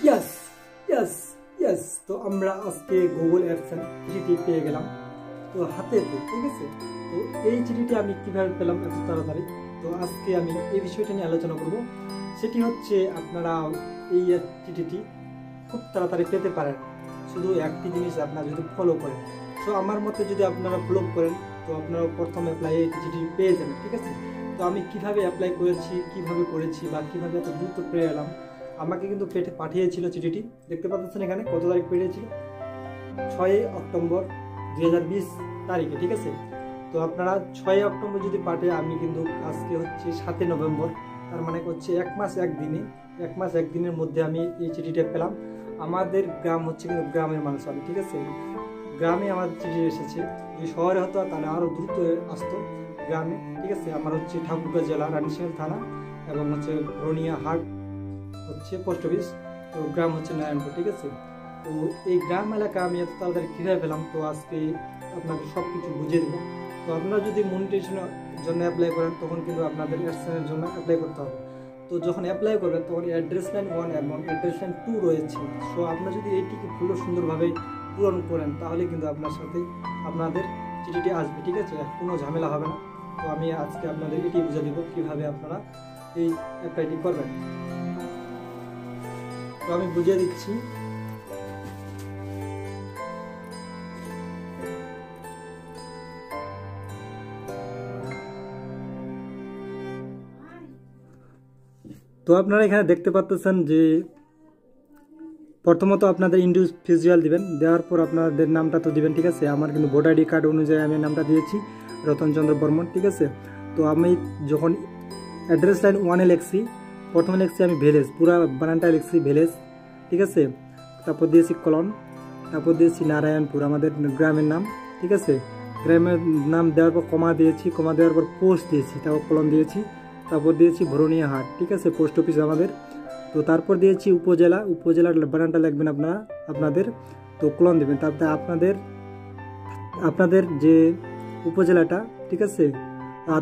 Yes yes yes. তো আমরা আজকে গুগল অ্যাডসেন্স চিঠিটি পেয়ে গেলাম তো হাতেতে, ঠিক আছে। তো এই চিঠিটি আমি কিভাবে পেলাম এত তাড়াতাড়ি, তো আজকে আমি এই বিষয়টা নিয়ে আলোচনা করব। সেটি হচ্ছে আপনারা এই চিঠিটি খুব তাড়াতাড়ি পেতে পারেন, শুধু একটি জিনিস আপনারা যদি ফলো করেন। তো আমার মতে যদি আপনারা ফলো করেন তো আপনারা প্রথম অ্যাপ্লাই এই চিঠি পেয়ে যাবেন, ঠিক আছে। তো আমি কিভাবে অ্যাপ্লাই করেছি, কিভাবে করেছি বা কিভাবে এত দ্রুত পেয়ে এলাম, আমাকে কিন্তু পাঠিয়েছিল চিঠিটি, দেখতে পাচ্ছেন এখানে কত তারিখ পেয়েছিল, 6 অক্টোবর 2020 তারিখে, ঠিক আছে। তো আপনারা 6 অক্টোবর যদি পাঠে, আমি কিন্তু আজকে হচ্ছে 7 নভেম্বর, তার মানে হচ্ছে 1 মাস 1 দিনে, 1 মাস 1 দিনের মধ্যে আমি এই চিঠিটা পেলাম। আমাদের গ্রাম হচ্ছে কিন্তু গ্রামের মানুষ আমি, ঠিক আছে। গ্রামে আমার চিঠি এসেছে, যদি শহরে হতো তাহলে আরও দ্রুত আসতো গ্রামে, ঠিক আছে। আমার হচ্ছে ঠাকুরগাঁও জেলা রানীশাল থানা এবং হচ্ছে রনিয়া হাট হচ্ছে পোস্ট অফিস, তো গ্রাম হচ্ছে নারায়ণপুর, ঠিক আছে। তো এই গ্রাম এলাকা আমি এত তাড়াতাড়ি কীভাবে পেলাম, তো আজকে আপনাকে সব কিছু বুঝিয়ে দেবো। তো আপনারা যদি মনিটাইজেশনের জন্য অ্যাপ্লাই করেন তখন কিন্তু আপনাদের অ্যাডসেন্সের জন্য অ্যাপ্লাই করতে হবে। তো যখন অ্যাপ্লাই করবেন তখন অ্যাড্রেস লাইন 1 এবং অ্যাড্রেস লাইন 2 রয়েছে। সো আপনারা যদি এইটিকে পুরো সুন্দরভাবে পূরণ করেন তাহলে কিন্তু আপনার সাথে আপনাদের চিঠিটি আসবে, ঠিক আছে, কোনো ঝামেলা হবে না। তো আমি আজকে আপনাদের এটি বুঝিয়ে দেবো কীভাবে আপনারা এই অ্যাপ্লাইটি করবেন। তো আমি বুঝিয়ে দিচ্ছি। তো আপনারা এখানে দেখতে পাচ্ছেন যে প্রথমত আপনাদের ইন্ডিভিজুয়াল দিবেন, দেওয়ার পর আপনাদের নামটা তো দিবেন, ঠিক আছে। আমার কিন্তু ভোটার আইডি কার্ড অনুযায়ী আমি নামটা দিয়েছি রতনচন্দ্র বর্মন, ঠিক আছে। তো আমি যখন অ্যাড্রেস লাইন 1-এ লিখছি, প্রথমে লিখছি আমি ভিলেজ, পুরো বানানটা লিখছি ভিলেজ, ঠিক আছে। তারপর দিয়েছি কলন, তারপর দিয়েছি নারায়ণপুর, আমাদের গ্রামের নাম, ঠিক আছে। গ্রামের নাম দেওয়ার পর কমা দিয়েছি, কমা দেওয়ার পর পোস্ট দিয়েছি, তারপর কলন দিয়েছি, তারপর দিয়েছি ভরণিয়া হাট, ঠিক আছে, পোস্ট অফিস আমাদের। তো তারপর দিয়েছি উপজেলা, উপজেলার বানানটা লিখবেন আপনাদের, তো কলন দেবেন। তারপরে আপনাদের যে উপজেলাটা, ঠিক আছে,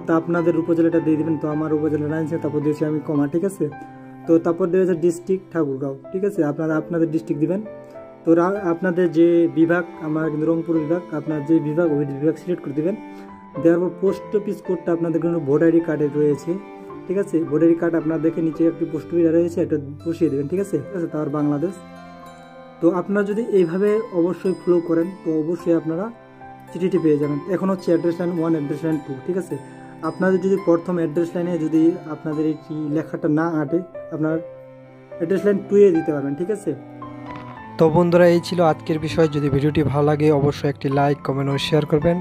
তা আপনাদের উপজেলাটা দিয়ে দেবেন। তো আমার উপজেলা রাইনসে, তারপর দিয়েছি আমি কমা, ঠিক আছে। তো তারপর দিয়েছে ডিস্ট্রিক্ট ঠাকুরগাঁও, ঠিক আছে, আপনাদের ডিস্ট্রিক্ট দিবেন। তো আপনাদের যে বিভাগ, আমার কিন্তু রংপুর বিভাগ, আপনার যে বিভাগ ওই বিভাগ সিলেক্ট করে দেবেন। দেওয়ার পর পোস্ট অফিস কোডটা আপনাদের কিন্তু ভোটার আইডি কার্ডে রয়েছে, ঠিক আছে। ভোটার আইডি কার্ড আপনার দেখে নিচে একটি পোস্ট অফিস রয়েছে, এটা বসিয়ে দেবেন, ঠিক আছে, তার বাংলাদেশ। তো আপনারা যদি এইভাবে অবশ্যই ফলো করেন তো অবশ্যই আপনারা চিঠিটি পেয়ে যাবেন। এখন হচ্ছে অ্যাড্রেস লাইন 1, অ্যাড্রেস লাইন 2, ঠিক আছে। আপনাদের যদি প্রথম অ্যাড্রেস লাইনে যদি আপনাদের এই লেখাটা না আটে, আপনার অ্যাড্রেস লাইন 2-এ দিতে পারবেন, ঠিক আছে। তো বন্ধুরা, এই ছিল আজকের বিষয়। যদি ভিডিওটি ভালো লাগে অবশ্যই একটি লাইক, কমেন্ট ও শেয়ার করবেন।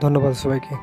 ধন্যবাদ সবাইকে।